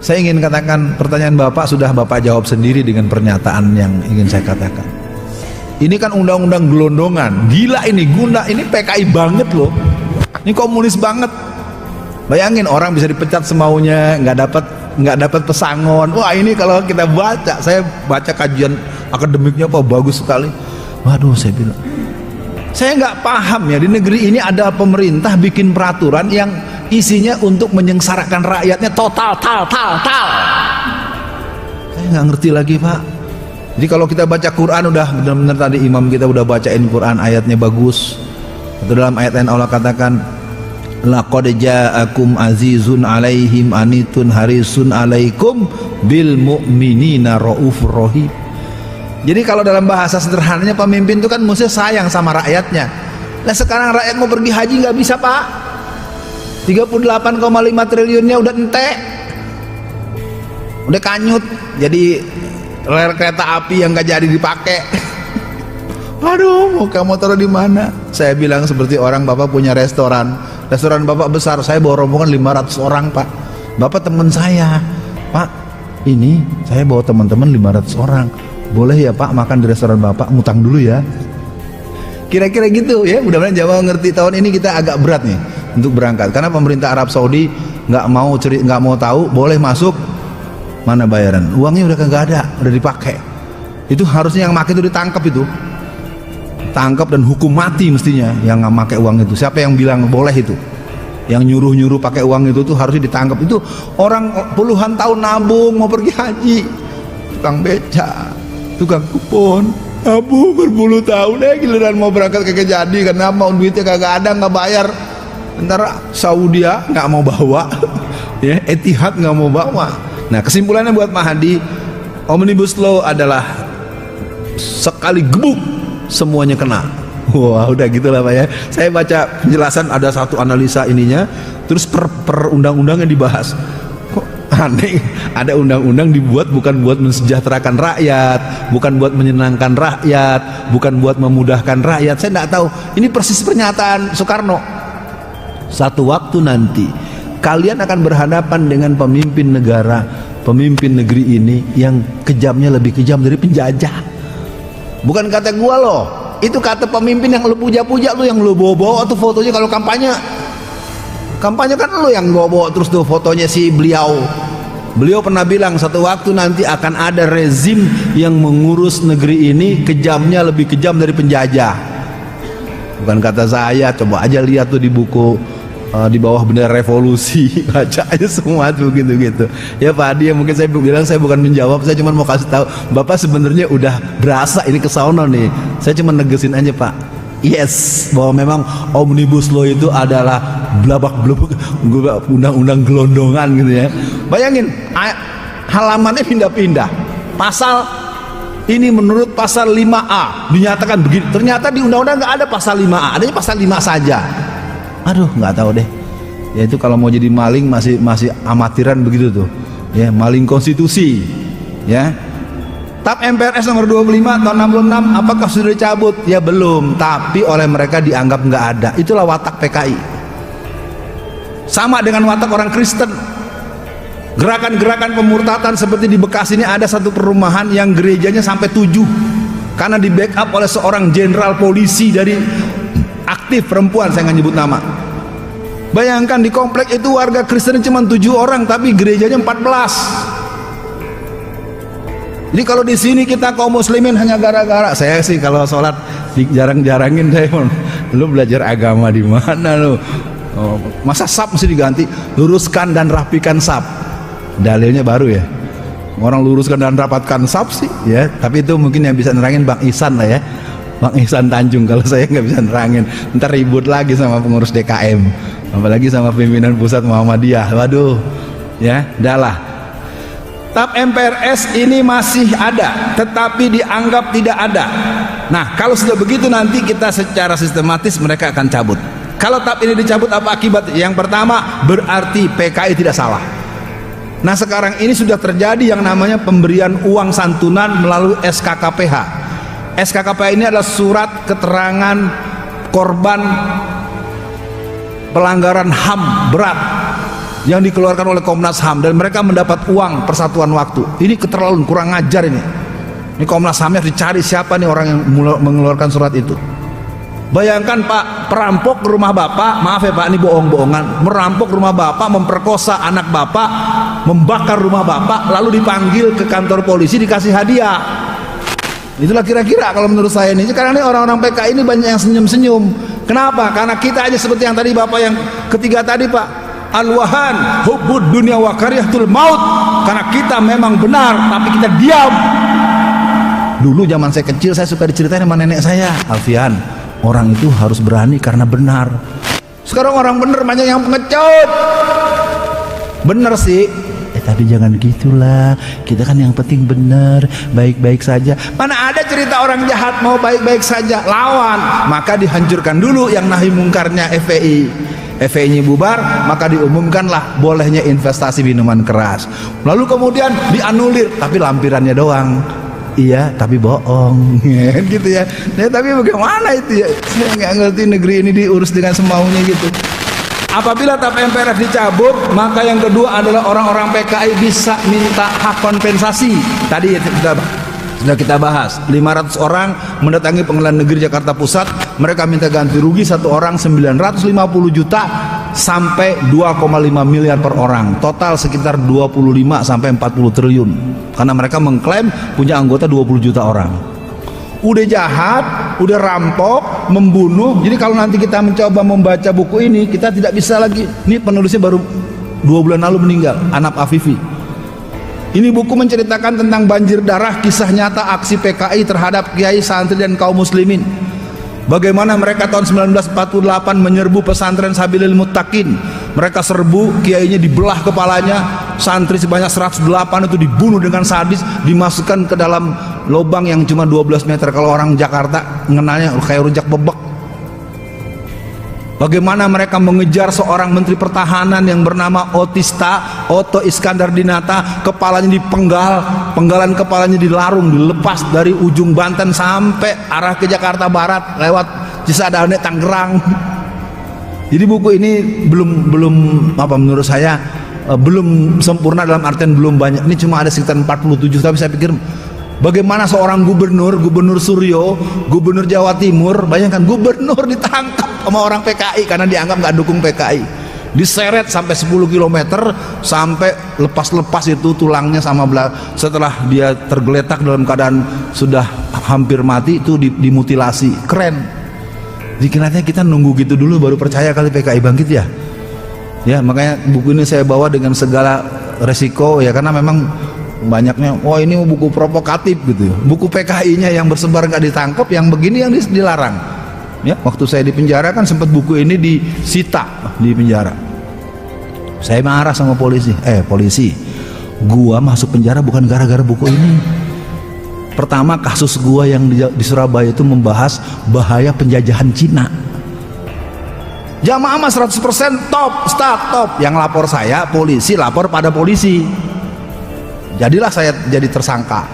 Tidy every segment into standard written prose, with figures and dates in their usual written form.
Saya ingin katakan, pertanyaan Bapak sudah Bapak jawab sendiri dengan pernyataan yang ingin saya katakan. Ini kan undang-undang gelondongan. Gila ini, ini PKI banget loh. Ini komunis banget. Bayangin orang bisa dipecat semaunya, nggak dapat pesangon. Wah, ini kalau kita baca, saya baca kajian akademiknya apa bagus sekali. Waduh, saya bilang, saya nggak paham ya, di negeri ini ada pemerintah bikin peraturan yang isinya untuk menyengsarakan rakyatnya total. Saya nggak ngerti lagi, Pak. Jadi kalau kita baca Quran, udah benar-benar tadi imam kita udah bacain Quran, ayatnya bagus. Atau dalam ayat lain Allah katakan, laqad ja'akum azizun alaihim anitun harisun alaikum bil mu'minina raufur rahim. Jadi kalau dalam bahasa sederhananya, pemimpin itu kan mesti sayang sama rakyatnya. Nah sekarang rakyat mau pergi haji nggak bisa, Pak. 38,5 triliunnya udah entek, udah kanyut, jadi rel kereta api yang nggak jadi dipakai. Aduh, mau kamu taruh di mana? Saya bilang seperti orang, Bapak punya restoran Bapak besar, saya bawa rombongan 500 orang, Pak. Bapak teman saya, Pak, ini saya bawa teman-teman 500 orang, boleh ya Pak makan di restoran Bapak, ngutang dulu ya. Kira-kira gitu ya. Mudah-mudahan Jawa ngerti. Tahun ini kita agak berat nih untuk berangkat, karena pemerintah Arab Saudi nggak mau tahu, boleh masuk, mana bayaran, uangnya udah kagak ada, udah dipakai. Itu harusnya yang makai itu ditangkap, tangkap dan hukum mati mestinya yang nggak pakai uang itu. Siapa yang bilang boleh itu? Yang nyuruh pakai uang itu tuh harusnya ditangkap. Itu orang puluhan tahun nabung mau pergi haji, tukang beca, tukang kupon, nabung berpuluh tahun, giliran mau berangkat kagak jadi karena mau duitnya kagak ada, nggak bayar. Ntar Saudi nggak mau bawa, ya Etihad nggak mau bawa. Nah kesimpulannya buat Mahdi, Omnibus Law adalah sekali gebuk semuanya kena. Wah udah gitulah Pak ya. Saya baca penjelasan, ada satu analisa ininya, terus per undang-undangnya dibahas. Kok aneh, ada undang-undang dibuat bukan buat mensejahterakan rakyat, bukan buat menyenangkan rakyat, bukan buat memudahkan rakyat. Saya nggak tahu, ini persis pernyataan Soekarno. Satu waktu nanti kalian akan berhadapan dengan pemimpin negara, pemimpin negeri ini yang kejamnya lebih kejam dari penjajah. Bukan kata gua loh, itu kata pemimpin yang lu puja-puja, lu yang lu bawa-bawa tuh fotonya. Kalau kampanye kan lu yang bawa-bawa terus tuh fotonya si beliau pernah bilang satu waktu nanti akan ada rezim yang mengurus negeri ini kejamnya lebih kejam dari penjajah. Bukan kata saya, coba aja lihat tuh di buku di bawah bendera revolusi, baca aja semua tuh gitu-gitu ya Pak Adi. Mungkin saya bilang, saya bukan menjawab, saya cuma mau kasih tahu Bapak sebenarnya udah berasa ini kesono nih. Saya cuma negesin aja Pak, yes, bahwa memang Omnibus Law itu adalah blabak-blubuk undang-undang gelondongan gitu ya. Bayangin halamannya pindah-pindah, pasal ini menurut pasal 5A dinyatakan begini, ternyata di undang-undang nggak ada pasal 5A, adanya pasal 5 saja. Aduh, nggak tahu deh. Ya itu kalau mau jadi maling masih amatiran begitu tuh. Ya, maling konstitusi. Ya. TAP MPRS nomor 25 tahun 66 apakah sudah dicabut? Ya belum, tapi oleh mereka dianggap nggak ada. Itulah watak PKI. Sama dengan watak orang Kristen. Gerakan-gerakan pemurtatan seperti di Bekasi ini, ada satu perumahan yang gerejanya sampai 7 karena di backup oleh seorang jenderal polisi dari aktif perempuan, saya nggak nyebut nama. Bayangkan di komplek itu warga Kristen cuma 7 orang tapi gerejanya 14. Jadi kalau di sini kita kaum muslimin hanya gara-gara, saya sih kalau sholat jarang-jarangin saya, lu belajar agama di mana lu? Oh, masa sap mesti diganti? Luruskan dan rapikan sap. Dalilnya baru ya. Orang luruskan dan rapatkan sap sih ya, tapi itu mungkin yang bisa nerangin Bang Ihsan lah ya. Bang Ihsan Tanjung, kalau saya nggak bisa nerangin, ntar ribut lagi sama pengurus DKM, apalagi sama pimpinan pusat Muhammadiyah. Waduh, ya, udahlah. TAP MPRS ini masih ada, tetapi dianggap tidak ada. Nah, kalau sudah begitu nanti kita secara sistematis mereka akan cabut. Kalau TAP ini dicabut, apa akibat? Yang pertama, berarti PKI tidak salah. Nah, sekarang ini sudah terjadi yang namanya pemberian uang santunan melalui SKKPH. SKKPH ini adalah surat keterangan korban pelanggaran HAM berat yang dikeluarkan oleh Komnas HAM dan mereka mendapat uang persatuan waktu. Ini keterlaluan, kurang ajar ini. Ini Komnas HAM harus dicari siapa nih orang yang mengeluarkan surat itu. Bayangkan Pak, perampok rumah Bapak, maaf ya Pak, ini bohong-bohongan, merampok rumah Bapak, memperkosa anak Bapak, membakar rumah Bapak, lalu dipanggil ke kantor polisi, dikasih hadiah. Itulah kira-kira kalau menurut saya ini. Sekarang ini orang-orang PKI ini banyak yang senyum-senyum. Kenapa? Karena kita aja seperti yang tadi Bapak yang ketiga tadi Pak, al-wahan hubbud dunya wa karyatul maut. Karena kita memang benar tapi kita diam. Dulu zaman saya kecil saya suka diceritain sama nenek saya, Alfian, orang itu harus berani karena benar. Sekarang orang benar banyak yang pengecut. Benar sih, tapi jangan gitulah. Kita kan yang penting benar, baik-baik saja. Mana ada cerita orang jahat mau baik-baik saja, lawan. Maka dihancurkan dulu yang nahi mungkarnya FPI. FPI-nya bubar, maka diumumkanlah bolehnya investasi minuman keras. Lalu kemudian dianulir, tapi lampirannya doang. Iya, tapi bohong, gitu ya. Nah, tapi bagaimana itu ya? Saya nggak ngerti negeri ini diurus dengan semaunya gitu. Apabila TAP MPRF dicabut, maka yang kedua adalah orang-orang PKI bisa minta hak kompensasi. Tadi sudah kita bahas, 500 orang mendatangi Pengadilan Negeri Jakarta Pusat, mereka minta ganti rugi satu orang 950 juta sampai 2,5 miliar per orang, total sekitar 25 sampai 40 triliun, karena mereka mengklaim punya anggota 20 juta orang. Udah jahat, udah rampok, membunuh. Jadi kalau nanti kita mencoba membaca buku ini, kita tidak bisa lagi. Ini penulisnya baru 2 bulan lalu meninggal, Anap Afifi. Ini buku menceritakan tentang banjir darah, kisah nyata aksi PKI terhadap kiai, santri dan kaum muslimin. Bagaimana mereka tahun 1948 menyerbu pesantren Sabilil Muttaqin. Mereka serbu, kiainya dibelah kepalanya, santri sebanyak 108 itu dibunuh dengan sadis, dimasukkan ke dalam lubang yang cuma 12 meter. Kalau orang Jakarta mengenalnya kayak rujak bebek. Bagaimana mereka mengejar seorang menteri pertahanan yang bernama Otto Iskandar Dinata, kepalanya dipenggal, penggalan kepalanya dilarung, dilepas dari ujung Banten sampai arah ke Jakarta Barat lewat Cisadane, Tangerang. Jadi buku ini belum apa menurut saya belum sempurna, dalam artian belum banyak. Ini cuma ada sekitar 47, tapi saya pikir bagaimana seorang gubernur Suryo, gubernur Jawa Timur, bayangkan gubernur ditangkap sama orang PKI karena dianggap nggak dukung PKI, diseret sampai 10 km sampai lepas-lepas itu tulangnya sama setelah dia tergeletak dalam keadaan sudah hampir mati itu dimutilasi. Keren. Dikiranya kita nunggu gitu dulu baru percaya kali PKI bangkit ya. Ya makanya buku ini saya bawa dengan segala resiko ya, karena memang banyaknya ini buku provokatif gitu ya. Buku PKI-nya yang bersebar nggak ditangkap, yang begini yang dilarang. Ya, waktu saya di penjara kan sempat buku ini disita di penjara. Saya marah sama polisi. Polisi, gua masuk penjara bukan gara-gara buku ini. Pertama, kasus gua yang di Surabaya itu membahas bahaya penjajahan Cina. Jamaah 100% top. Yang lapor saya polisi, lapor pada polisi. Jadilah saya jadi tersangka.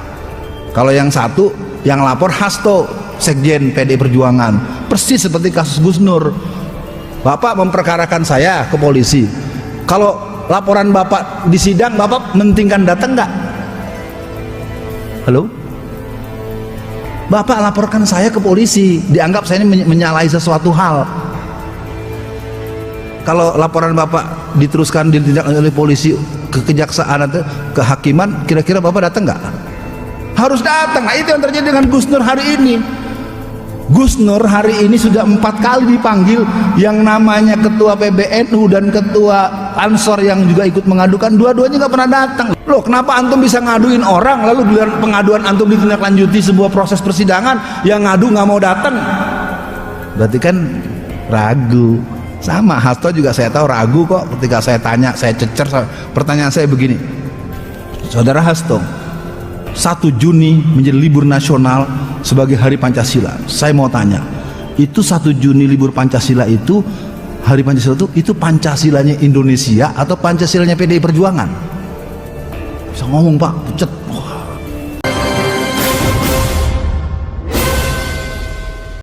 Kalau yang satu yang lapor Hasto, Sekjen PD Perjuangan, persis seperti kasus Gus Nur. Bapak memperkarakan saya ke polisi. Kalau laporan Bapak di sidang, Bapak mentingkan datang nggak? Halo? Bapak laporkan saya ke polisi, dianggap saya ini menyalahi sesuatu hal. Kalau laporan Bapak diteruskan ditindaklanjuti oleh polisi ke kejaksaan atau kehakiman, kira-kira Bapak datang nggak? Harus datang. Nah, itu yang terjadi dengan Gus Nur hari ini. Gus Nur hari ini sudah 4 kali dipanggil, yang namanya ketua PBNU dan ketua Ansor yang juga ikut mengadukan, dua-duanya nggak pernah datang. Loh, kenapa antum bisa ngaduin orang lalu giliran pengaduan antum ditindaklanjuti sebuah proses persidangan, yang ngadu nggak mau datang? Berarti kan ragu. Sama Hasto juga saya tahu ragu kok ketika saya tanya, saya cecer. Pertanyaan saya begini, Saudara Hasto, 1 Juni menjadi libur nasional sebagai Hari Pancasila. Saya mau tanya, itu 1 Juni libur Pancasila itu, Hari Pancasila itu Pancasilanya Indonesia atau Pancasilanya PDI Perjuangan? Bisa ngomong Pak, pucet.